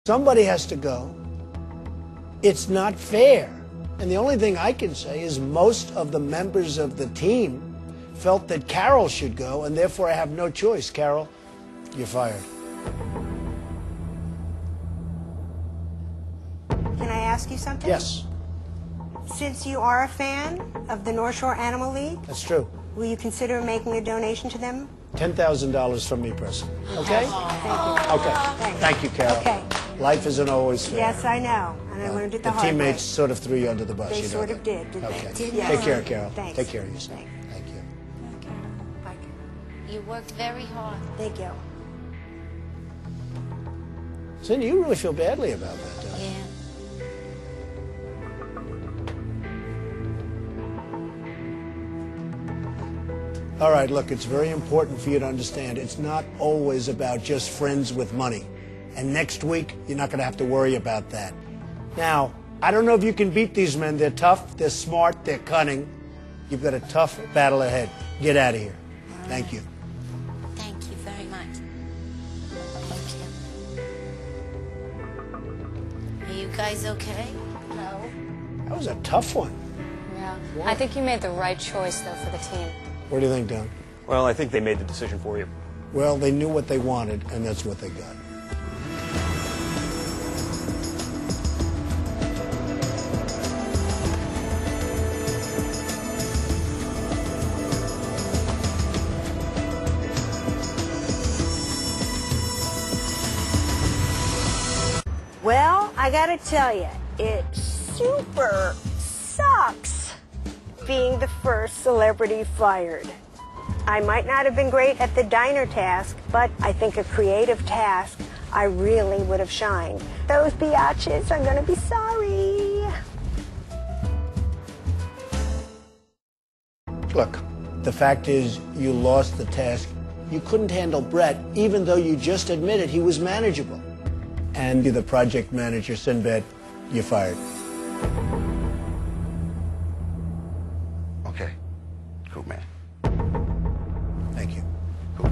Somebody has to go. It's not fair. And the only thing I can say is most of the members of the team felt that Carol should go, and therefore I have no choice. Carol, you're fired. Can I ask you something? Yes. Since you are a fan of the North Shore Animal League, That's true. will you consider making a donation to them? $10,000 from me personally. Okay? Thank you. Okay. Thanks. Thank you, Carol. Okay. Life isn't always fair. Yes, I know, and I learned it the hard way. teammates sort of threw you under the bus. They you know sort of that. did, didn't Okay. they? Yes. Take care, Carol. Thanks. Take care of yourself. Thanks. Thank you. Bye, Carol. You worked very hard. Thank you. Cindy, you really feel badly about that, don't you? Yeah. All right, look, it's very important for you to understand it's not always about just friends with money. And next week, you're not going to have to worry about that. Now, I don't know if you can beat these men. They're tough, they're smart, they're cunning. You've got a tough battle ahead. Get out of here. Thank you. Thank you very much. Thank you. Are you guys okay? No. That was a tough one. Yeah. I think you made the right choice, though, for the team. What do you think, Don? Well, I think they made the decision for you. Well, they knew what they wanted, and that's what they got. Well, I gotta tell you, it super sucks being the first celebrity fired. I might not have been great at the diner task, but I think a creative task, I really would have shined. Those biatches are gonna be sorry. Look, the fact is you lost the task. You couldn't handle Brett, even though you just admitted he was manageable. And you're the project manager, Sinbad. You're fired. Okay. Cool, man. Thank you. Cool.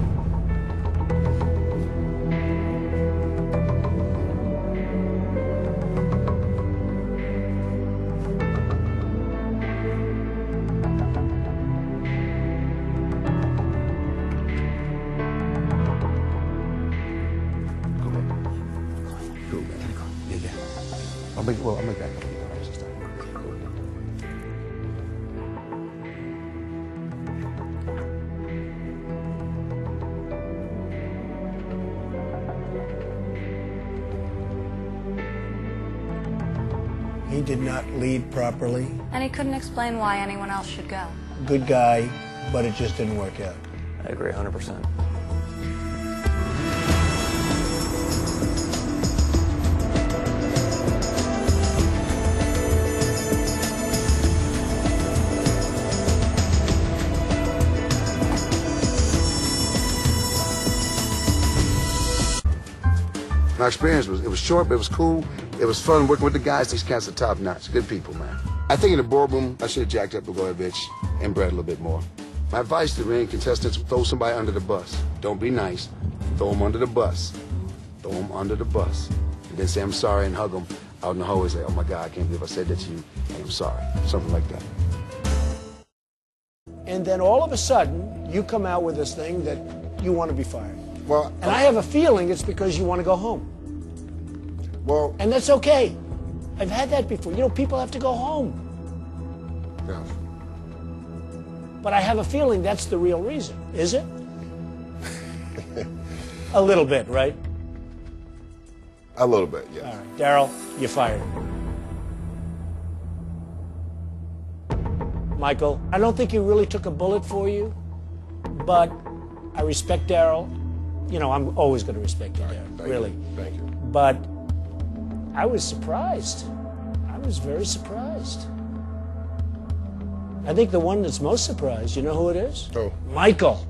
I'll make back up $1 million this time. Cool. He did not lead properly. And he couldn't explain why anyone else should go. Good guy, but it just didn't work out. I agree 100%. My experience was short, but it was cool. It was fun working with the guys. These cats are top notch. Good people, man. I think in the boardroom, I should have jacked up Blagojevich and Brett a little bit more. My advice to ring contestants, throw somebody under the bus. Don't be nice. Throw them under the bus. Throw them under the bus. And then say, I'm sorry, and hug them out in the hallway. Say, oh my God, I can't believe I said that to you. And I'm sorry. Something like that. And then all of a sudden, you come out with this thing that you want to be fired. Well, And I have a feeling it's because you want to go home. well, And that's okay. I've had that before. You know, people have to go home. yeah. But I have a feeling that's the real reason. Is it? A little bit, right? A little bit, yeah. All right. Daryl, you're fired. Michael, I don't think he really took a bullet for you, but I respect Daryl. You know, I'm always going to respect you, Daryl, really. Thank you. But I was surprised. I was very surprised. I think the one that's most surprised, you know who it is? Who? Michael.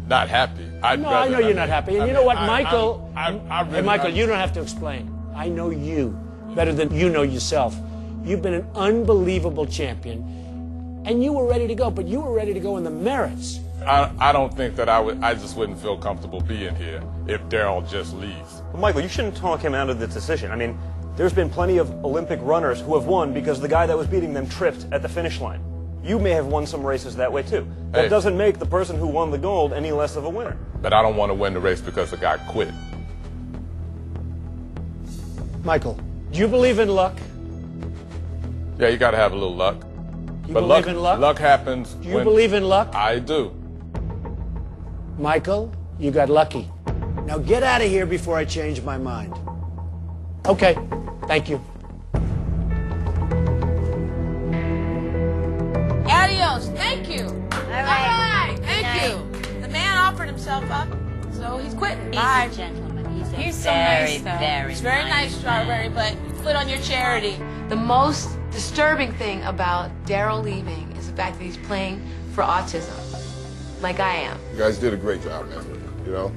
Not happy. No, I know you're not happy. And you know what, Michael? Hey, Michael, you don't have to explain. I know you better than you know yourself. You've been an unbelievable champion, and you were ready to go, but you were ready to go in the merits. I don't think that I just wouldn't feel comfortable being here if Daryl just leaves. Well, Michael, you shouldn't talk him out of the decision. I mean, there's been plenty of Olympic runners who have won because the guy that was beating them tripped at the finish line. You may have won some races that way too. That doesn't make the person who won the gold any less of a winner. But I don't want to win the race because the guy quit. Michael, do you believe in luck? Yeah, you got to have a little luck. You But believe in luck? Luck happens. Do you believe in luck? I do. Michael, you got lucky. Now get out of here before I change my mind. Okay, thank you. Adios. Thank you. All right. Thank you. The man offered himself up, so he's quitting. He's Bye. a gentleman. He's so very, nice, though. very He's very nice, Strawberry, but split on your charity. The most disturbing thing about Daryl leaving is the fact that he's playing for autism, like I am. You guys did a great job, man. You know?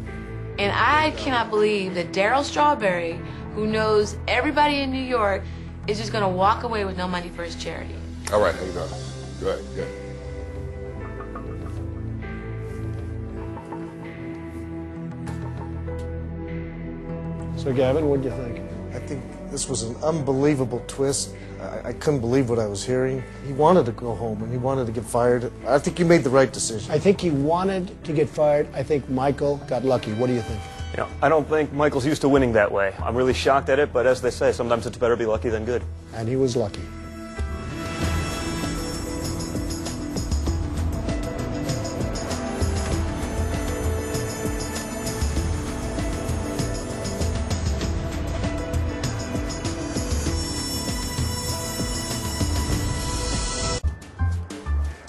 And I cannot believe that Daryl Strawberry, who knows everybody in New York, is just going to walk away with no money for his charity. All right, how you doing? Good, good. So, Gavin, what do you think? I think this was an unbelievable twist. I couldn't believe what I was hearing. He wanted to go home and he wanted to get fired. I think he made the right decision. I think he wanted to get fired. I think Michael got lucky. What do you think? You know, I don't think Michael's used to winning that way. I'm really shocked at it, but as they say, sometimes it's better be lucky than good. And he was lucky.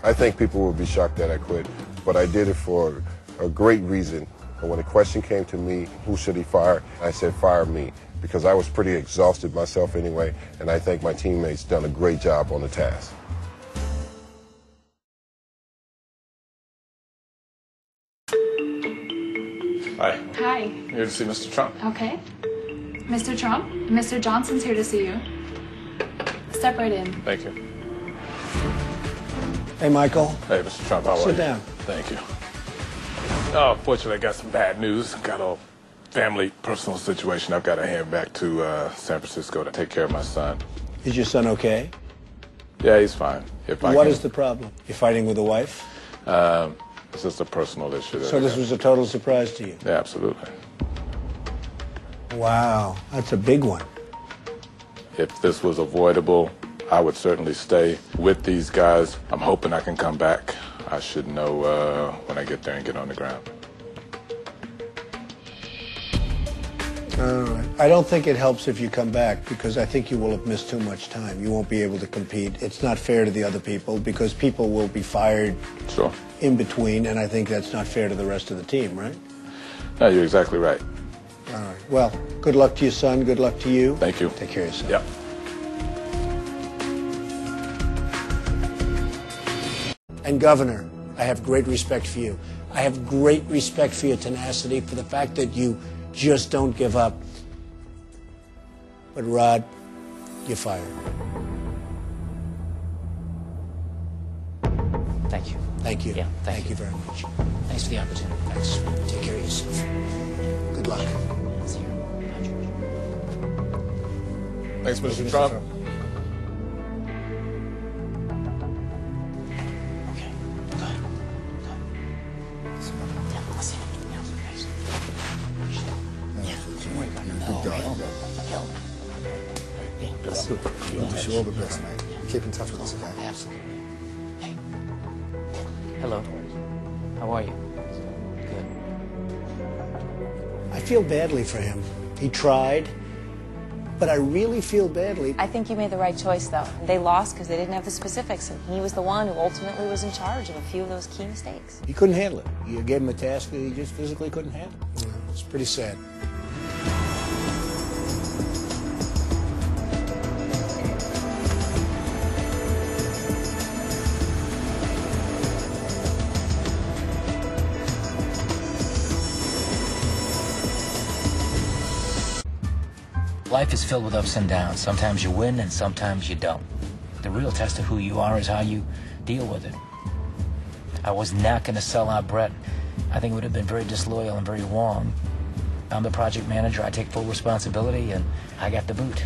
I think people will be shocked that I quit, but I did it for a great reason. And when the question came to me, who should he fire? I said, fire me, because I was pretty exhausted myself anyway, and I think my teammates done a great job on the task. Hi. Hi. Here to see Mr. Trump. Okay. Mr. Trump, Mr. Johnson's here to see you. Step right in. Thank you. Hey, Michael. Hey, Mr. Trump, how are you? Sit down. Thank you. Oh, fortunately, I got some bad news. Got a family, personal situation. I've got to head back to San Francisco to take care of my son. Is your son okay? Yeah, he's fine. What is the problem? You're fighting with a wife? It's just a personal issue. So this was a total surprise to you? Yeah, absolutely. Wow, that's a big one. If this was avoidable, I would certainly stay with these guys. I'm hoping I can come back. I should know when I get there and get on the ground. All right. I don't think it helps if you come back because I think you will have missed too much time. You won't be able to compete. It's not fair to the other people because people will be fired Sure. in between, and I think that's not fair to the rest of the team, right? No, you're exactly right. All right. Well, good luck to your son. Good luck to you. Thank you. Take care of yourself. Yep. And Governor, I have great respect for you. I have great respect for your tenacity, for the fact that you just don't give up. But Rod, you're fired. Thank you. Thank you. Yeah, thank you very much. Thanks for the opportunity. Thanks. Take care of yourself. Good luck. See you. Thanks, Mr. Trump. Okay, go ahead. I'll see you. Yeah, don't worry about it. No, help. Yeah, That's good. I wish you all the best, man. Keep in touch with us, okay? absolutely. Hey. Hello. How are you? Good. I feel badly for him. He tried, but I really feel badly. I think you made the right choice, though. They lost because they didn't have the specifics, and he was the one who ultimately was in charge of a few of those key mistakes. He couldn't handle it. You gave him a task that he just physically couldn't handle. Yeah, it's pretty sad. Life is filled with ups and downs. Sometimes you win and sometimes you don't. The real test of who you are is how you deal with it. I was not going to sell out Brett. I think it would have been very disloyal and very wrong I'm the project manager, I take full responsibility, and I got the boot.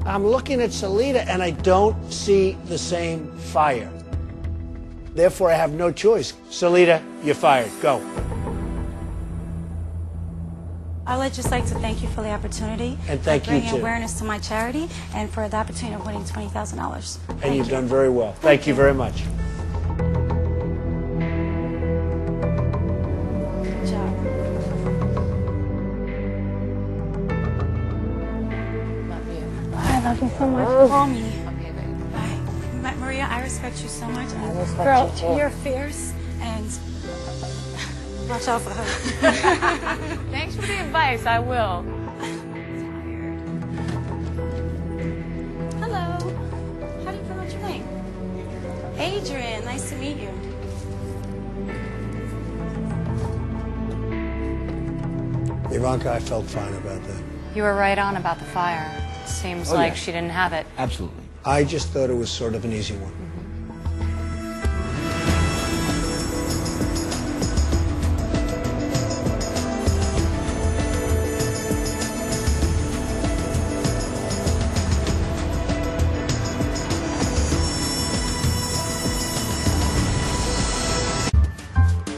I'm looking at Salida and I don't see the same fire. Therefore, I have no choice. Salida, you're fired. Go. I would just like to thank you for the opportunity. And thank you, bringing too. awareness to my charity and for the opportunity of winning $20,000. And you've done very well. Thank you very much. Good job. I love you so much. Call me. Okay, babe. Bye. Maria, I respect you so much. I respect Girl, you, too. you're fierce and watch out for her. Thanks for the advice. I will. Hello. How do you pronounce your name? Adrian. Nice to meet you. Ivanka, I felt fine about that. You were right on about the fire. Seems like she didn't have it. Absolutely. I just thought it was sort of an easy one.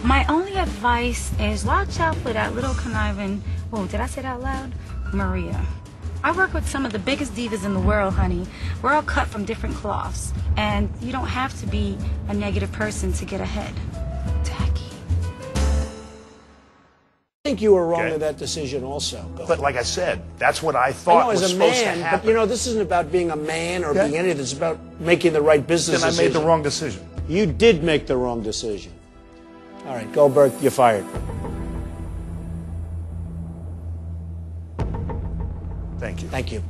My only advice is watch out for that little conniving, oh, did I say that out loud? Maria. I work with some of the biggest divas in the world, honey. We're all cut from different cloths. And you don't have to be a negative person to get ahead. Tacky. I think you were wrong in that decision also. But like I said, that's what I I thought know was as a supposed to man, happen. but you know, this isn't about being a man or Okay. being anything. It's about making the right business Then I decision. made the wrong decision. You did make the wrong decision. All right, Goldberg, you're fired. Thank you. Thank you.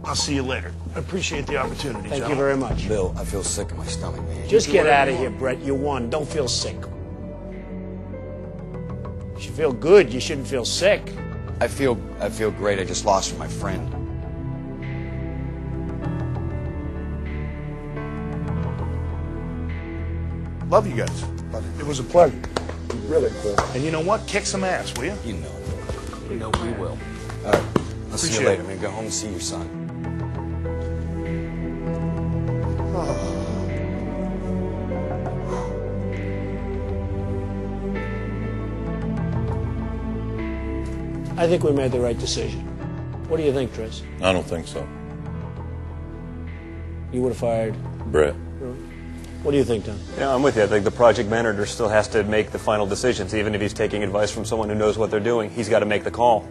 I'll see you later. I appreciate the opportunity, Thank you gentlemen. very much. Bill, I feel sick in my stomach, man. Just do get whatever out of you here, want. Brett. You won. Don't feel sick. You should feel good. You shouldn't feel sick. I feel great. I just lost my friend. Love you guys. It was a pleasure. Really. And you know what? Kick some ass, will you? You know it. You know we will. I'll see Appreciate you later, it. man. Go home and see your son. I think we made the right decision. What do you think, Tris? I don't think so. You would have fired Brett. What do you think, Tom? Yeah, I'm with you. I think the project manager still has to make the final decisions. Even if he's taking advice from someone who knows what they're doing, he's got to make the call.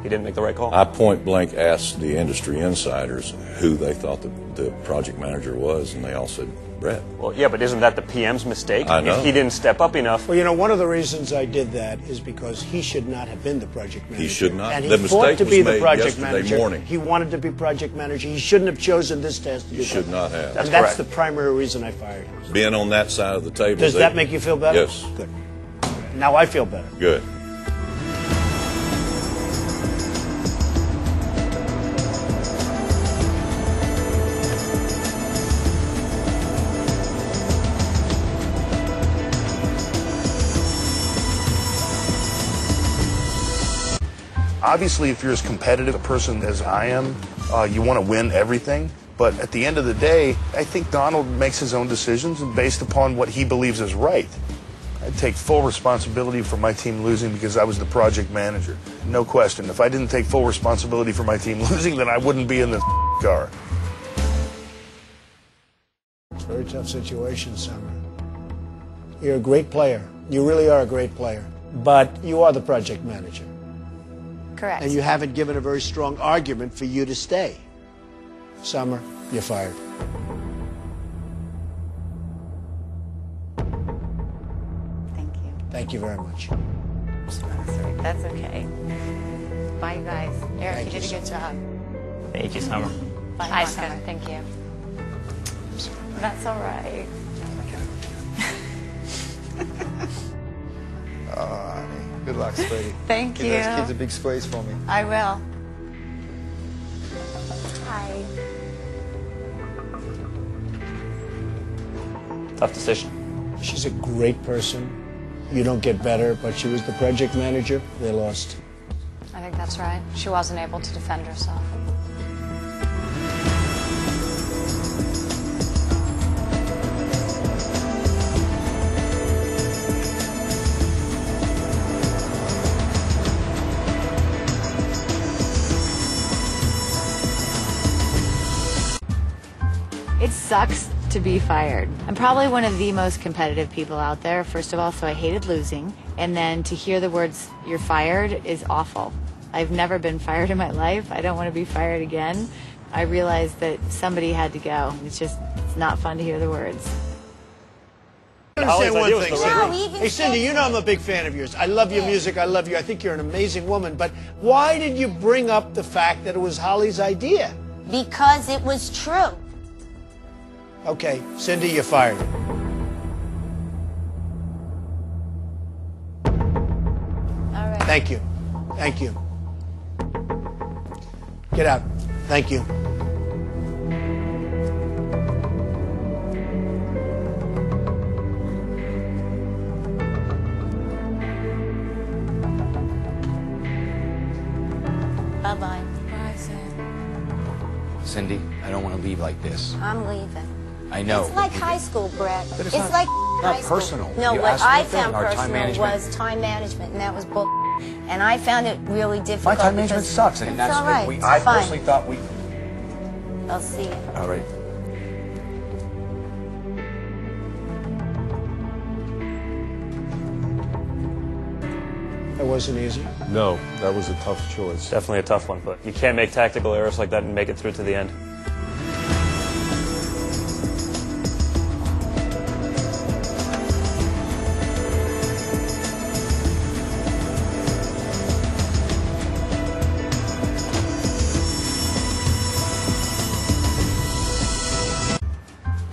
He didn't make the right call. I point blank asked the industry insiders who they thought the project manager was, and they all said Brett. Well, yeah, but isn't that the PM's mistake? I know. If he didn't step up enough. Well, you know, one of the reasons I did that is because he should not have been the project manager. He should not. And he The fought mistake to was be the made project yesterday manager. morning. He wanted to be project manager. He shouldn't have chosen this task to do You should that. not have. And that's the primary reason I fired him. Being on that side of the table. Does that make you feel better? Yes. Good. Now I feel better. Good. Obviously, if you're as competitive a person as I am, you want to win everything. But at the end of the day, I think Donald makes his own decisions based upon what he believes is right. I take full responsibility for my team losing because I was the project manager. No question. If I didn't take full responsibility for my team losing, then I wouldn't be in the car. It's a very tough situation, Summer. You're a great player. You really are a great player. But you are the project manager. Correct. And you haven't given a very strong argument for you to stay. Summer, you're fired. Thank you. Thank you very much. That's okay. Bye, you guys. Eric, Thank you did you, a good job. Thank you, Summer. Bye, Hi, Monica. Summer. Thank you. That's all right. Good luck, sweetie. Thank Give you. those kids a big squeeze for me. I will. Hi. Tough decision. She's a great person. you don't get better, but she was the project manager. They lost. I think that's right. She wasn't able to defend herself. It sucks to be fired. I'm probably one of the most competitive people out there, first of all, so I hated losing. And then to hear the words, "you're fired," is awful. I've never been fired in my life. I don't want to be fired again. I realized that somebody had to go. It's not fun to hear the words. I understand one thing, No, Cindy. even Hey, Cindy, you know I'm a big fan of yours. I love your music. I love you. I think you're an amazing woman. But why did you bring up the fact that it was Holly's idea? Because it was true. Okay, Cindy, you're fired. All right. Thank you. Thank you. Get out. Thank you. Bye-bye. Bye, Sam. Cindy, I don't want to leave like this. I'm leaving. I know. It's like high school, Brett. But it's it's not- like not high school. personal. No, You what asked me I a thing, found our time personal management. was time management, and that was bull. And I found it really My difficult. time management because sucks, and it's that's all right. what It's I fine. personally thought we. I'll see you. All right. That wasn't easy. No, that was a tough choice. Definitely a tough one, but you can't make tactical errors like that and make it through to the end.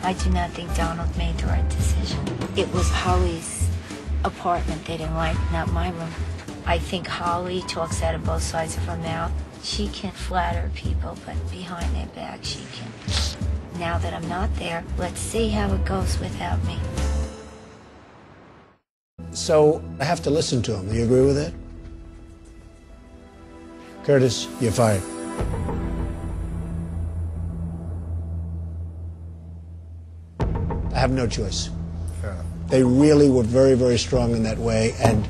I do not think Donald made the right decision. It was Holly's apartment they didn't like, not my room. I think Holly talks out of both sides of her mouth. She can flatter people, but behind their back she can. Now that I'm not there, let's see how it goes without me. So I have to listen to him. Do you agree with that? Curtis, you're fired. I have no choice. Fair enough. They really were very, very strong in that way, and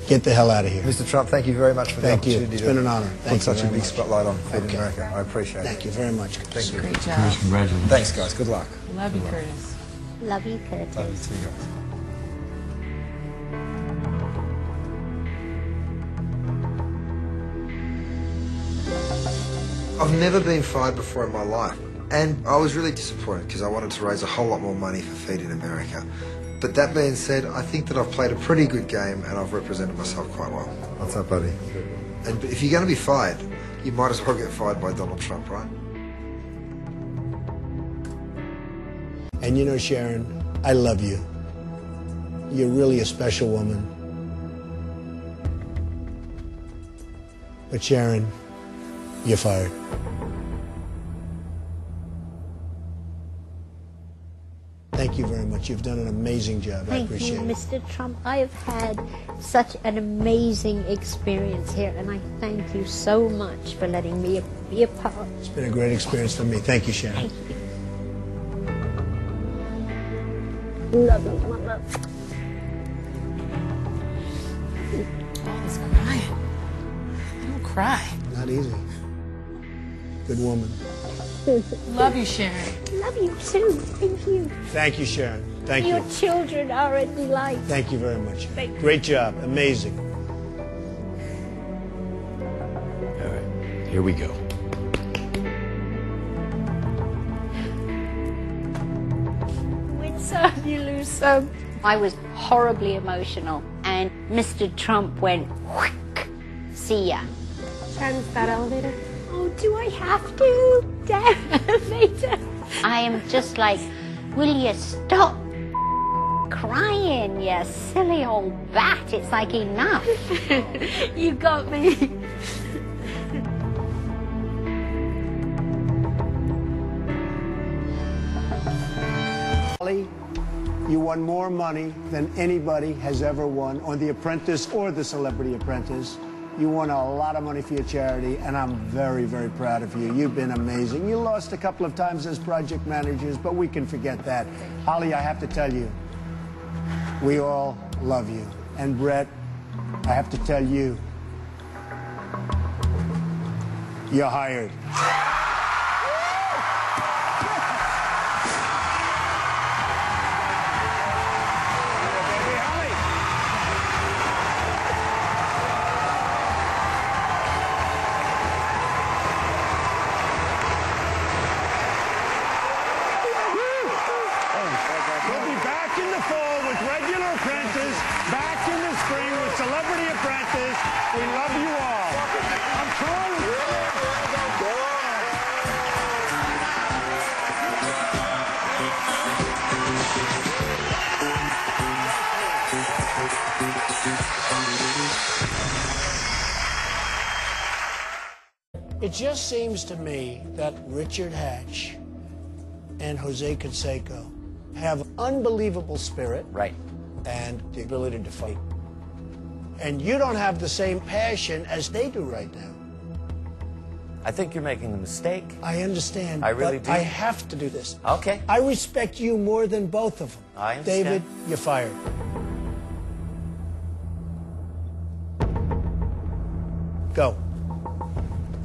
get the hell out of here. Mr. Trump, thank you very much for the Thank you. opportunity It's to been an honor. put Thank you such a very big much. spotlight on Feed Okay. America. I appreciate it. Thank you very much. Thank you. Great job. Congratulations. Thanks, guys. Good luck. Love you, Curtis. Love you, Curtis. Love you too, guys. I've never been fired before in my life, and I was really disappointed because I wanted to raise a whole lot more money for Feed in America. But that being said, I think that I've played a pretty good game and I've represented myself quite well. What's up, buddy? And if you're going to be fired, you might as well get fired by Donald Trump, right? And you know, Sharon, I love you. You're really a special woman. But Sharon, you're fired. Thank you very much. You've done an amazing job. I Thank you, appreciate it. Mr. Trump. I have had such an amazing experience here, and I thank you so much for letting me be a part. It's been a great experience for me. Thank you, Sharon. Thank you. Love you, Mama. Oh, he's crying. I don't cry. Not easy. Good woman. Love you, Sharon. Love you too. Thank you. Thank you, Sharon. Thank Your you. children are a delight. Thank you very much. Thank you. Great job. Amazing. All right. Here we go. Win some, you lose some. I was horribly emotional, and Mr. Trump went, whack, see ya. Turns that elevator. Oh, do I have to? Damn elevator. I am just like, will you stop crying, you silly old bat? It's like, enough. You got me. Holly, You won more money than anybody has ever won on The Apprentice or The Celebrity Apprentice. You won a lot of money for your charity, and I'm very, very proud of you. You've been amazing. You lost a couple of times as project managers, but we can forget that. Holly, I have to tell you, we all love you. And Brett, I have to tell you, you're hired. We'll be back in the fall with regular Apprentice, back in the spring with Celebrity Apprentice. We love you all. I'm trying. It just seems to me that Richard Hatch and Jose Canseco have unbelievable spirit. Right. And the ability to fight. And you don't have the same passion as they do right now. I think you're making a mistake. I understand. I really but do. I have to do this. Okay. I respect you more than both of them. I understand. David, you're fired. Go.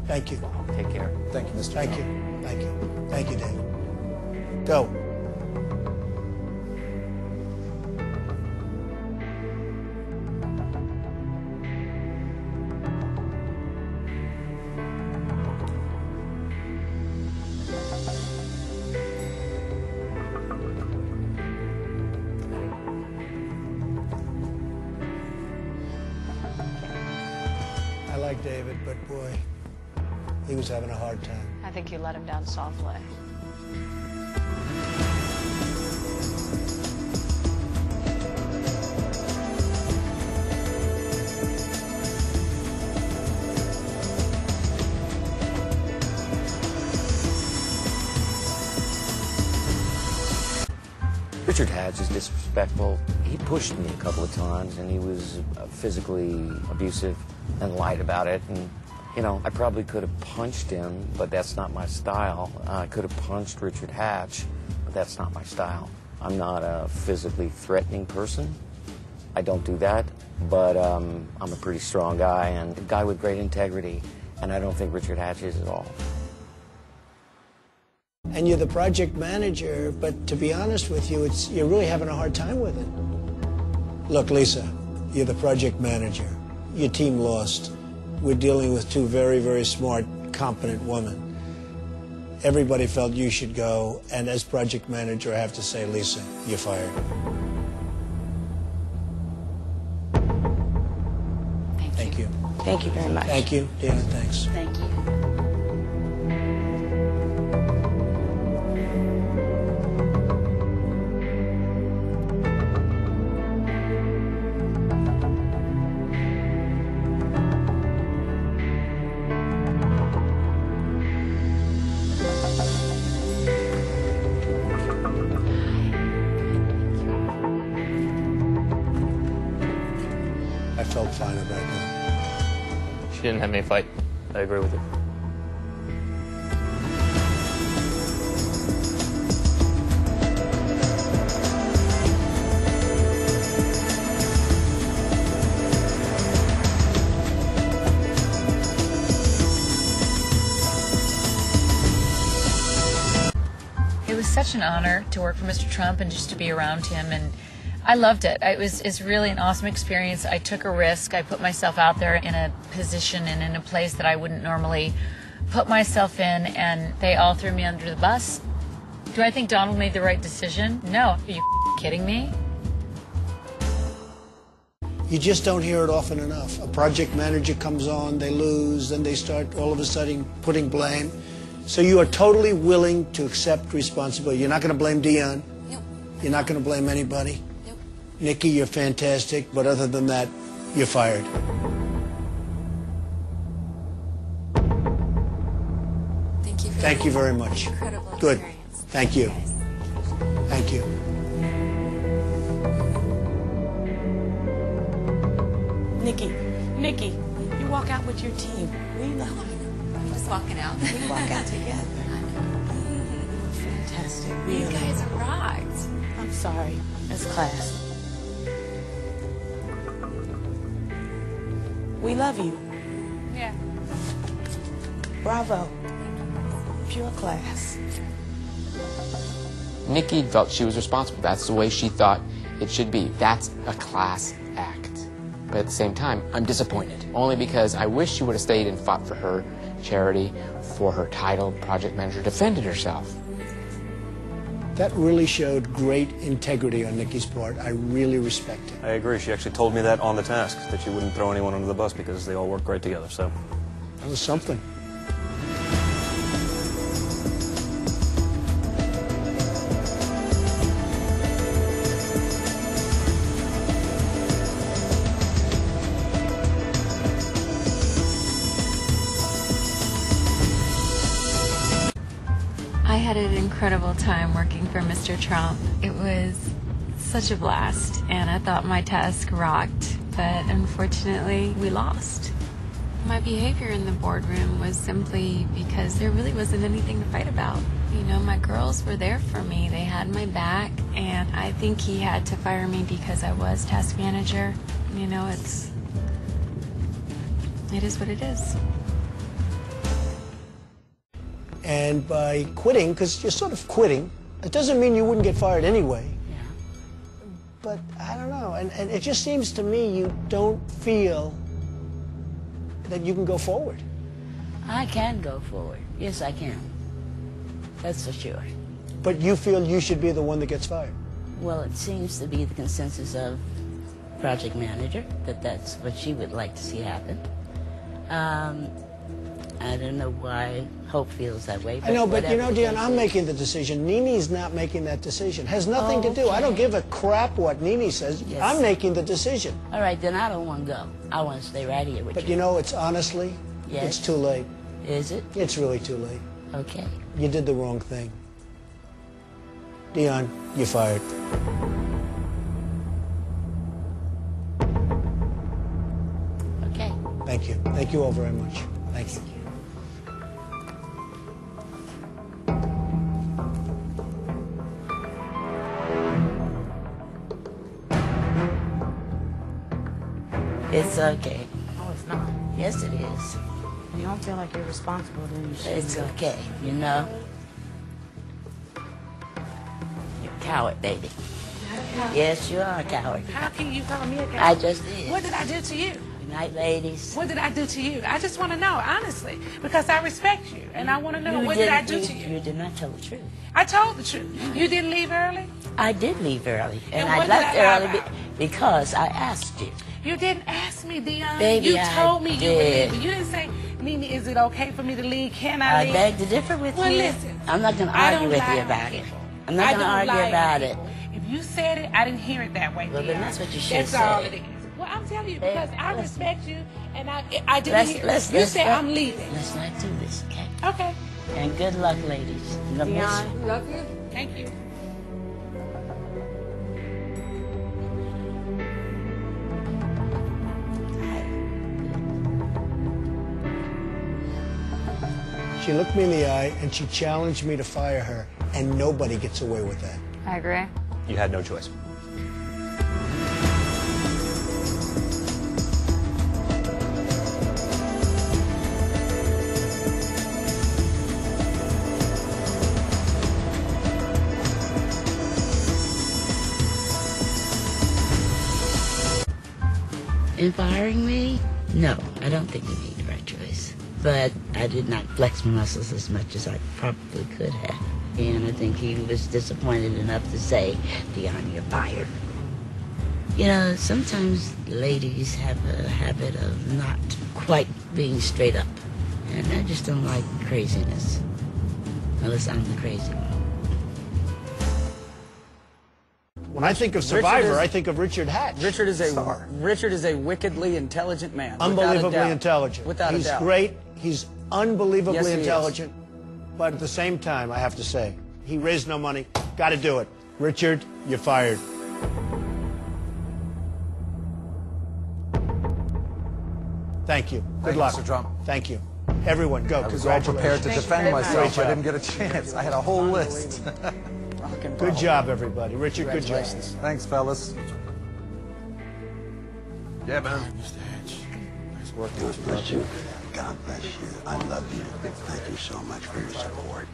Thank you. Take care. Thank you, Mr. Thank you. Thank you. Thank you, David. Go. I like David, but boy, he was having a hard time. I think you let him down softly. Richard Hatch is disrespectful. He pushed me a couple of times, and he was physically abusive and lied about it. And, you know, I probably could have punched him, but that's not my style. I could have punched Richard Hatch, but that's not my style. I'm not a physically threatening person. I don't do that, but I'm a pretty strong guy and a guy with great integrity, and I don't think Richard Hatch is at all. And you're the project manager, but to be honest with you, you're really having a hard time with it. Look, Lisa, you're the project manager. Your team lost. We're dealing with two very, very smart, competent women. Everybody felt you should go, and as project manager, I have to say, Lisa, you're fired. Thank you. Thank you very much. Thank you, Dana, thanks. Thank you. I felt fine about that. She didn't have any fight. I agree with you. It was such an honor to work for Mr. Trump and just to be around him, and I loved it. It's really an awesome experience. I took a risk. I put myself out there in a position and in a place that I wouldn't normally put myself in, and they all threw me under the bus. Do I think Donald made the right decision? No. Are you kidding me? You just don't hear it often enough. A project manager comes on, they lose, then they start all of a sudden putting blame. So you are totally willing to accept responsibility. You're not going to blame Dion. Nope. You're not going to blame anybody. Nope. Nikki, you're fantastic, but other than that, you're fired. Thank you. Thank you very much. Incredible Good. experience. Thank you. Thank you. Nikki, you walk out with your team. We love you. I'm just walking out. We walk out together. Fantastic. Really. You guys rocked. I'm sorry. It's class. We love you. Yeah. Bravo. Pure class. Nikki felt she was responsible. That's the way she thought it should be. That's a class act. But at the same time, I'm disappointed. Only because I wish she would have stayed and fought for her charity, for her title, project manager, defended herself. That really showed great integrity on Nikki's part. I really respect it. I agree. She actually told me that on the task, that she wouldn't throw anyone under the bus because they all work great together, so. That was something. I had an incredible time working for Mr. Trump. It was such a blast, and I thought my task rocked, but unfortunately, we lost. My behavior in the boardroom was simply because there really wasn't anything to fight about. You know, my girls were there for me. They had my back, and I think he had to fire me because I was task manager. You know, it is what it is. And by quitting, because you're sort of quitting, it doesn't mean you wouldn't get fired anyway. Yeah. But I don't know, and it just seems to me you don't feel that you can go forward. I can go forward. Yes, I can. That's for sure. But you feel you should be the one that gets fired. Well, it seems to be the consensus of project manager that that's what she would like to see happen. I don't know why Hope feels that way. I know, but you know, Dion, I'm making the decision. Nini's not making that decision. Has nothing to do. I don't give a crap what Nini says. Yes. I'm making the decision. All right, then I don't want to go. I want to stay right here with you. But you know, it's honestly, Yes. it's too late. Is it? It's really too late. Okay. You did the wrong thing. Dion, you're fired. Okay. Thank you. Thank you all very much. Thank you. It's okay. No, it's not. Yes, it is. You don't feel like you're responsible, then you should. It's okay, you know? You're a coward, baby. Yes, you are a coward. How can you call me a coward? I just did. What did I do to you? Good night, ladies. What did I do to you? I just want to know, honestly, because I respect you, and I want to know, what did I do to you? You did not tell the truth. I told the truth. You didn't leave early? I did leave early, and I left early because I asked you. You didn't ask me, Dion. Baby, you told me you were leaving. You didn't say, Mimi, is it okay for me to leave? Can I leave? I beg to differ with you. Well, listen. I'm not going to argue with you about it. I'm not going to argue about it. If you said it, I didn't hear it that way, Well, then that's what you should have said. That's all it is. Well, I'm telling you, because I respect you, and I didn't hear it. You said I'm leaving. Let's not do this, okay? Okay. And good luck, ladies. Dion, love you. Thank you. She looked me in the eye and she challenged me to fire her, and nobody gets away with that. I agree. You had no choice. In firing me? No, I don't think you made the right choice. But I did not flex my muscles as much as I probably could have. And I think he was disappointed enough to say, Dion, you're fired. You know, sometimes ladies have a habit of not quite being straight up. And I just don't like craziness. Unless I'm the crazy one. When I think of Survivor, I think of Richard Hatch. Richard is a wickedly intelligent man. Unbelievably intelligent. Without a doubt. He's great. He's unbelievably Yes, he intelligent. But at the same time, I have to say, he raised no money. Got to do it. Richard, you're fired. Thank you. Good Thank you, luck. Mr. Trump. Thank you. Everyone, go. I was all prepared to defend myself. I didn't get a chance. I had a whole list. Good job, everybody. Richard, good job. Thanks, fellas. Yeah, man. Mr. Hatch, nice work. God bless you. God bless you. I love you. Thank you so much for your support.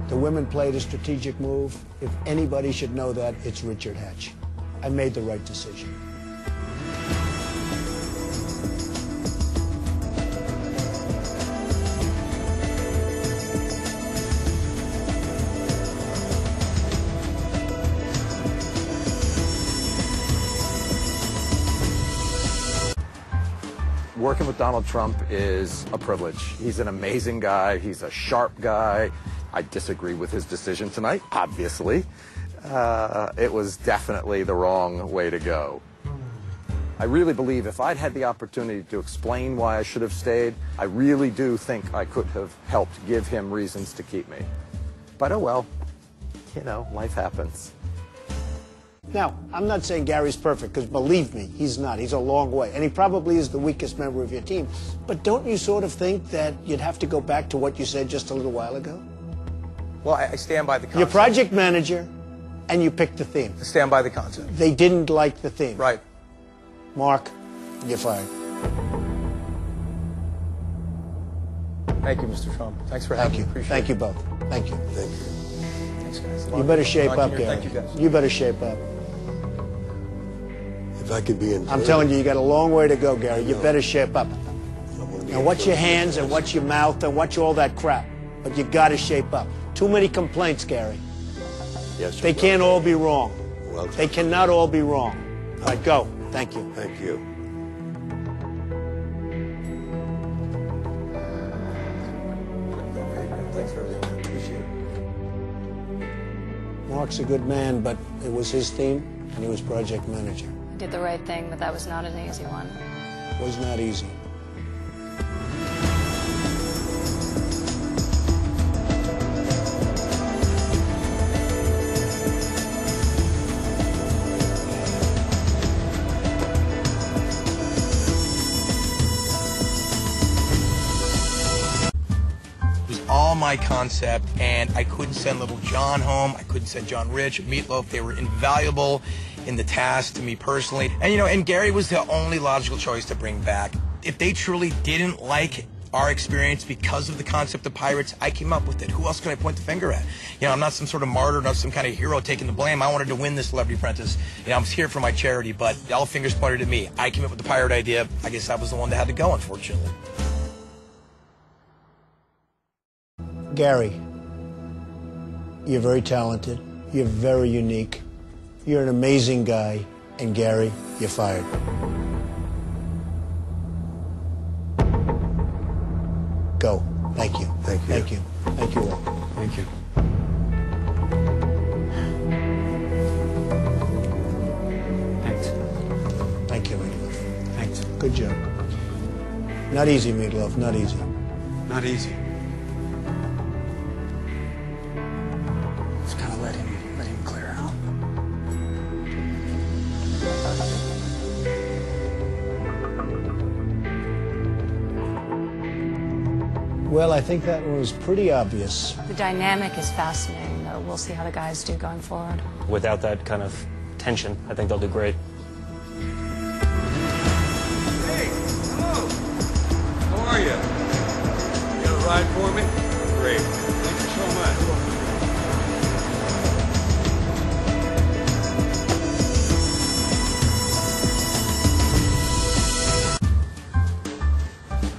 The women played a strategic move. If anybody should know that, it's Richard Hatch. I made the right decision. Working with Donald Trump is a privilege. He's an amazing guy. He's a sharp guy. I disagree with his decision tonight, obviously. It was definitely the wrong way to go. I really believe if I'd had the opportunity to explain why I should have stayed, I really do think I could have helped give him reasons to keep me. But oh well, you know, life happens. Now, I'm not saying Gary's perfect, because believe me, he's not. He's a long way. And he probably is the weakest member of your team. But don't you sort of think that you'd have to go back to what you said just a little while ago? Well, I stand by the concept. You're project manager, and you picked the theme. I stand by the concept. They didn't like the theme. Right. Mark, you're fired. Thank you, Mr. Trump. Thanks for having me. Appreciate Thank you it. both. Thank you. Thank you. Thanks, guys. You better shape Ron up, Jr., Gary. Thank you, guys. You better shape up. If I could be in I'm telling you, you got a long way to go, Gary. You better shape up. be Now, watch your hands and watch your mouth and watch all that crap. But you got to shape up. Too many complaints, Gary. Yes, They can't all be wrong. Well, They cannot all be wrong. All right, go. Thank you. thank you. Thanks for everything. I appreciate it. Mark's a good man, but it was his team, and he was project manager. Did the right thing, but that was not an easy one. It was not easy. All my concept, and I couldn't send little John home. I couldn't send John Rich or Meatloaf. They were invaluable in the task to me personally. And, you know, and Gary was the only logical choice to bring back. If they truly didn't like our experience because of the concept of pirates, I came up with it. Who else can I point the finger at? You know, I'm not some sort of martyr, not some kind of hero taking the blame. I wanted to win this Celebrity Apprentice. You know, I was here for my charity, but all fingers pointed at me. I came up with the pirate idea. I guess I was the one that had to go, unfortunately. Gary, you're very talented. You're very unique. You're an amazing guy. And Gary, you're fired. Go. Thank you. Thank you. Thank you. Thank you all. Thank you. Thanks. Thank you, Meatloaf. Thanks. Good job. Not easy, Meatloaf. Not easy. Not easy. Just gotta let him clear out. Well, I think that one was pretty obvious. The dynamic is fascinating, though. We'll see how the guys do going forward. Without that kind of tension, I think they'll do great. Hey, hello. How are you? You got a ride for me? Great. Thank you so much.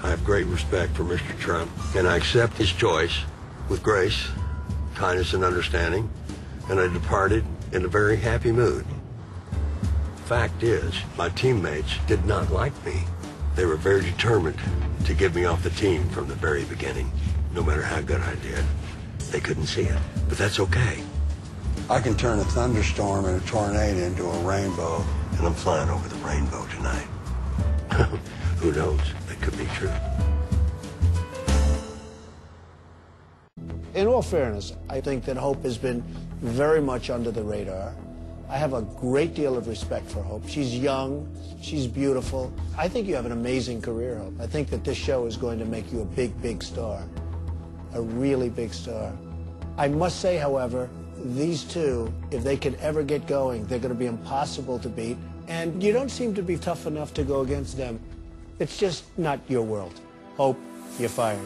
I have great respect for Mr. Trump, and I accept his choice with grace, kindness, and understanding, and I departed in a very happy mood. Fact is, my teammates did not like me. They were very determined to get me off the team from the very beginning, no matter how good I did. They couldn't see it, but that's okay. I can turn a thunderstorm and a tornado into a rainbow, and I'm flying over the rainbow tonight. Who knows? could be true. In all fairness, I think that Hope has been very much under the radar. I have a great deal of respect for Hope. She's young, she's beautiful. I think you have an amazing career, Hope. I think that this show is going to make you a big, big star. A really big star. I must say, however, these two, if they can ever get going, they're going to be impossible to beat. And you don't seem to be tough enough to go against them. It's just not your world. Hope, you're fired.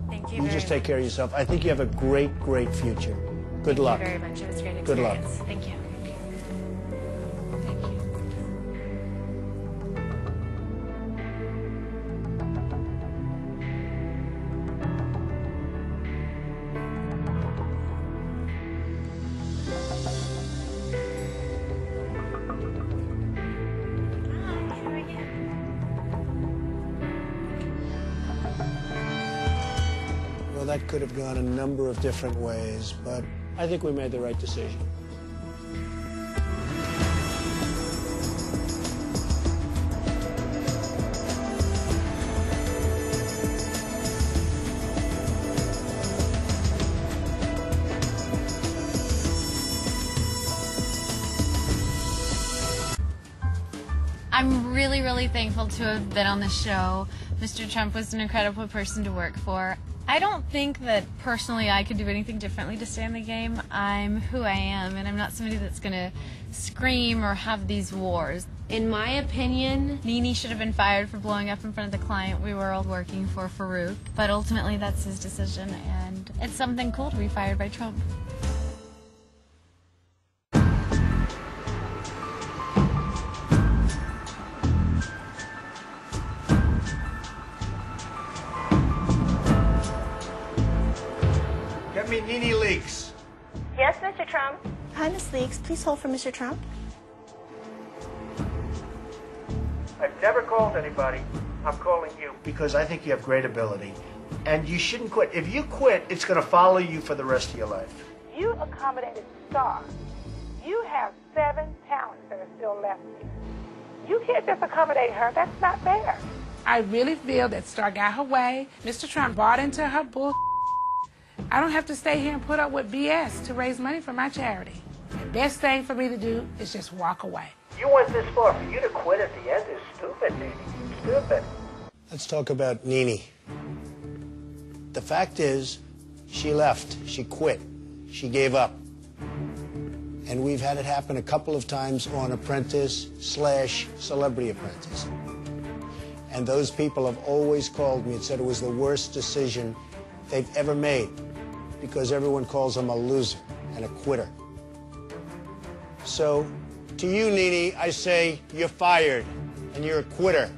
Thank you. You very just take much. care of yourself. I think you have a great, great future. Good luck. Thank you very much. It was a great experience. Good luck. Thank you. Well, that could have gone a number of different ways, but I think we made the right decision. I'm really, really thankful to have been on the show. Mr. Trump was an incredible person to work for. I don't think that personally I could do anything differently to stay in the game. I'm who I am, and I'm not somebody that's going to scream or have these wars. In my opinion, Nene should have been fired for blowing up in front of the client we were all working for, Farouk. But ultimately, that's his decision, and it's something cool to be fired by Trump. Get me Nene Leaks. Yes, Mr. Trump. Hi, Miss Leaks. Please hold for Mr. Trump. I've never called anybody. I'm calling you because I think you have great ability. And you shouldn't quit. If you quit, it's going to follow you for the rest of your life. You accommodated Star. You have 7 talents that are still left here. You can't just accommodate her. That's not fair. I really feel that Star got her way. Mr. Trump bought into her bull. I don't have to stay here and put up with BS to raise money for my charity. The best thing for me to do is just walk away. You went this far. For you to quit at the end is stupid, Nene. Stupid. Let's talk about Nene. The fact is, she left. She quit. She gave up. And we've had it happen a couple of times on Apprentice/Celebrity Apprentice. And those people have always called me and said it was the worst decision they've ever made because everyone calls them a loser and a quitter. So, to you, Nene, I say you're fired and you're a quitter.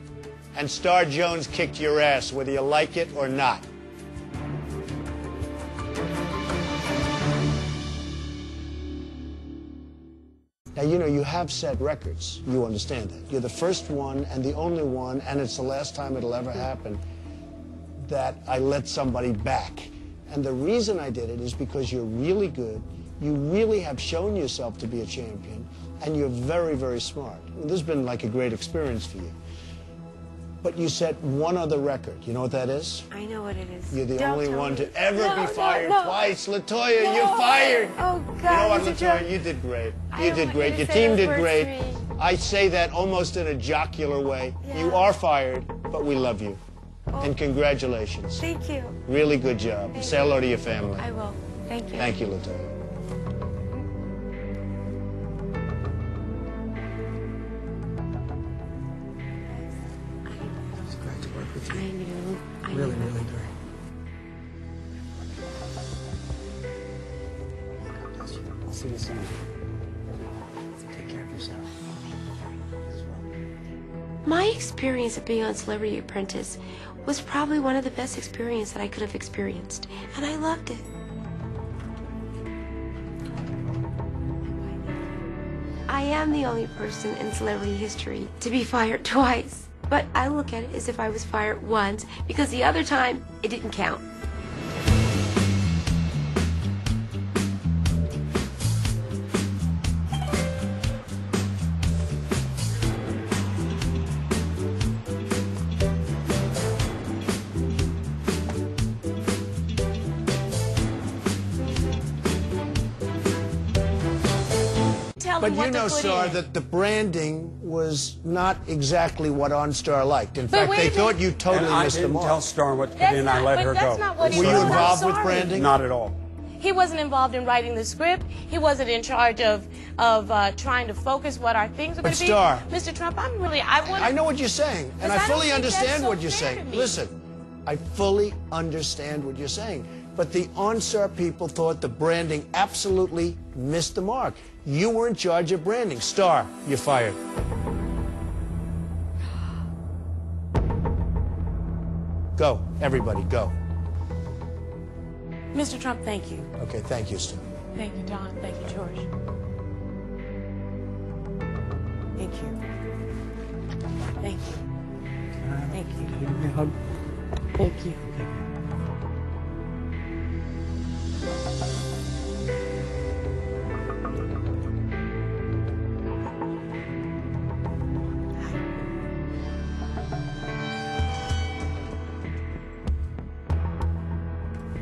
And Star Jones kicked your ass, whether you like it or not. Now, you know, you have set records. You understand that. You're the first one and the only one, and it's the last time it'll ever happen, that I let somebody back. And the reason I did it is because you're really good. You really have shown yourself to be a champion, and you're very, very smart. This has been like a great experience for you. But you set one other record. You know what that is? I know what it is. You're the Don't only tell one me. to ever No, be fired no. twice. LaToya, No. you're fired. Oh, God. You know what, Mr. LaToya? Trump. You did great. I You don't did want great. you Your to say team those did words great. to me. I say that almost in a jocular way. Yeah. You are fired, but we love you. Oh. And congratulations. Thank you. Really good job. Thank Say you. hello to your family. I will. Thank you. Thank you, LaToya. It's great to work with you. I knew. Really, really great. I'll see you soon. Take care of yourself. My experience of being on Celebrity Apprentice was probably one of the best experiences that I could have experienced, and I loved it. I am the only person in celebrity history to be fired twice, but I look at it as if I was fired once because the other time it didn't count. tell But them what you know, to put Star, in. that the branding was not exactly what OnStar liked. In But fact, wait they a thought minute. you totally And I missed the didn't mark. tell Star what to put That's in. not- I let but her that's go. not what he Were you told us. involved I'm with sorry. branding? Not at all. He wasn't involved in writing the script. He wasn't in charge of trying to focus what our things are going But to be. Star, Mr. Trump, I know what you're saying, and I Because I don't fully think that's understand so what you're fair to saying. me. Listen, I fully understand what you're saying. But the OnStar people thought the branding absolutely missed the mark. You were in charge of branding. Star, you're fired. Go, everybody, go. Mr. Trump, thank you. Okay, thank you, Star. Thank you, Don. Thank you, George. Thank you. Thank you. Thank you. Thank you.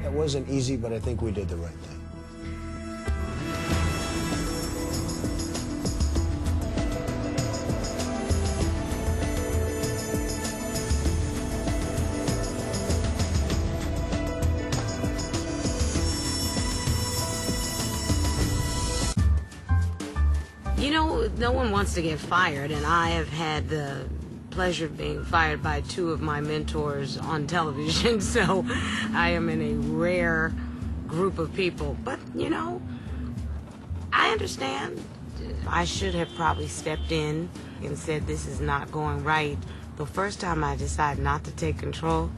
That wasn't easy, but I think we did the right thing. You know, no one wants to get fired, and I have had the pleasure of being fired by two of my mentors on television, so I am in a rare group of people. But, you know, I understand. I should have probably stepped in and said this is not going right. The first time I decide not to take control,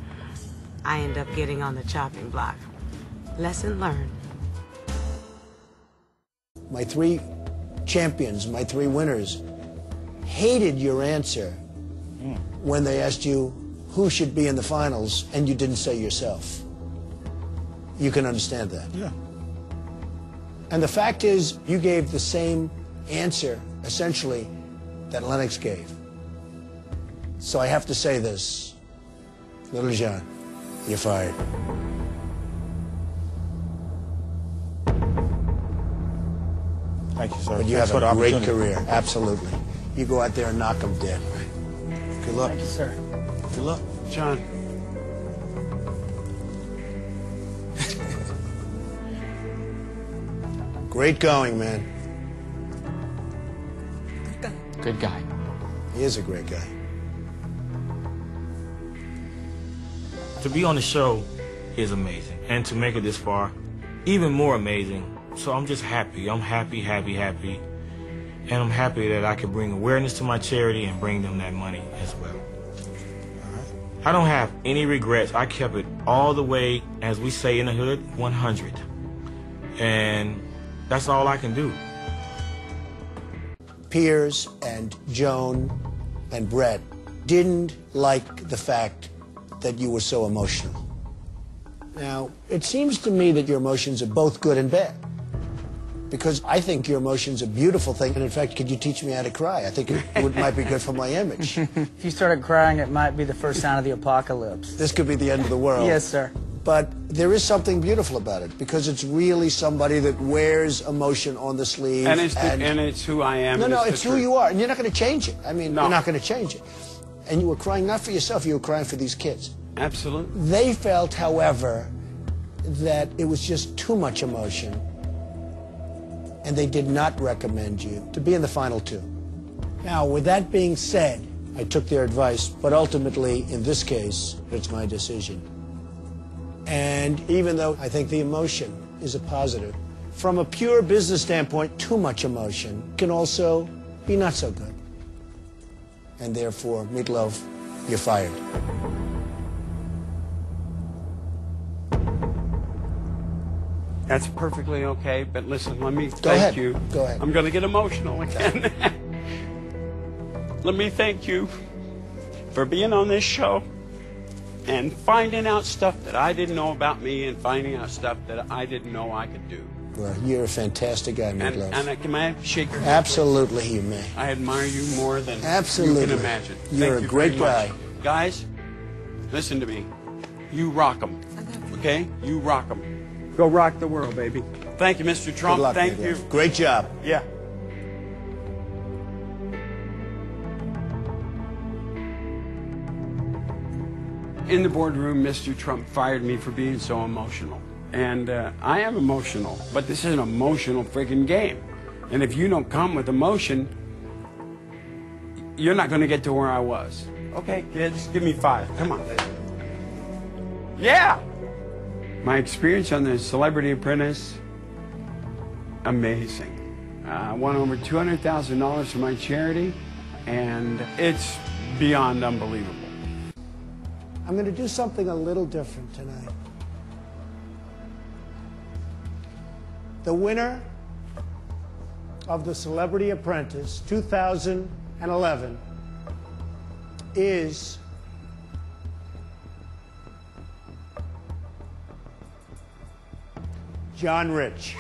I end up getting on the chopping block. Lesson learned. My three champions, my three winners, hated your answer when they asked you who should be in the finals and you didn't say yourself. You can understand that. Yeah. And the fact is, you gave the same answer, essentially, that Lennox gave. So I have to say this. Little John, you're fired. Thank you, sir. But you Thanks have for a the great opportunity. career, absolutely. You go out there and knock them dead. Good luck. Thank you, sir. Good luck. John. Great going, man. Good guy. He is a great guy. To be on the show is amazing. And to make it this far, even more amazing. So I'm just happy. I'm happy. And I'm happy that I can bring awareness to my charity and bring them that money as well. I don't have any regrets. I kept it all the way, as we say in the hood, 100. And that's all I can do. Piers and Joan and Brett didn't like the fact that you were so emotional. Now, it seems to me that your emotions are both good and bad. Because I think your emotions are a beautiful thing. And in fact, could you teach me how to cry? I think it might be good for my image. If you started crying, it might be the first sign of the apocalypse. This could be the end of the world. Yes, sir. But there is something beautiful about it, because it's really somebody that wears emotion on the sleeve. And it's who I am. No, and it's who you are, and you're not going to change it. I mean, No. you're not going to change it. And you were crying not for yourself, you were crying for these kids. Absolutely. They felt, however, that it was just too much emotion, and they did not recommend you to be in the final two. Now, with that being said, I took their advice, but ultimately, in this case, it's my decision. And even though I think the emotion is a positive, from a pure business standpoint, too much emotion can also be not so good. And therefore, Meatloaf, you're fired. That's perfectly okay, but listen, let me Go thank ahead. you. Go ahead. I'm going to get emotional again. Let me thank you for being on this show and finding out stuff that I didn't know about me and finding out stuff that I didn't know I could do. Well, you're a fantastic guy, Meatloaf. And can I shake your hand? Absolutely, you may. I admire you more than Absolutely. you can imagine. You're Thank a you great very much. guy. Guys, listen to me. You rock them. Okay? You rock them. Go rock the world, baby. Thank you, Mr. Trump. Good luck, Thank Meatloaf. you. Great job. Yeah. In the boardroom, Mr. Trump fired me for being so emotional. And I am emotional, but this is an emotional friggin' game. And if you don't come with emotion, you're not going to get to where I was. Okay, kids, give me 5. Come on. Yeah! My experience on the Celebrity Apprentice, amazing. I won over $200,000 for my charity, and it's beyond unbelievable. I'm going to do something a little different tonight. The winner of the Celebrity Apprentice 2011 is John Rich.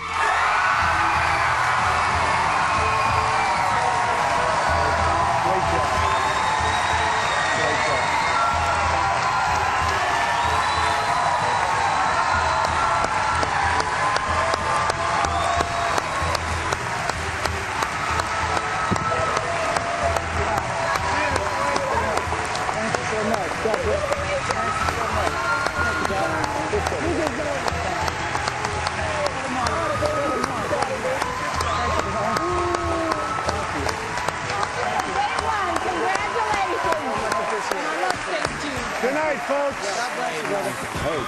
Good night, folks. God bless you, brother. Hey.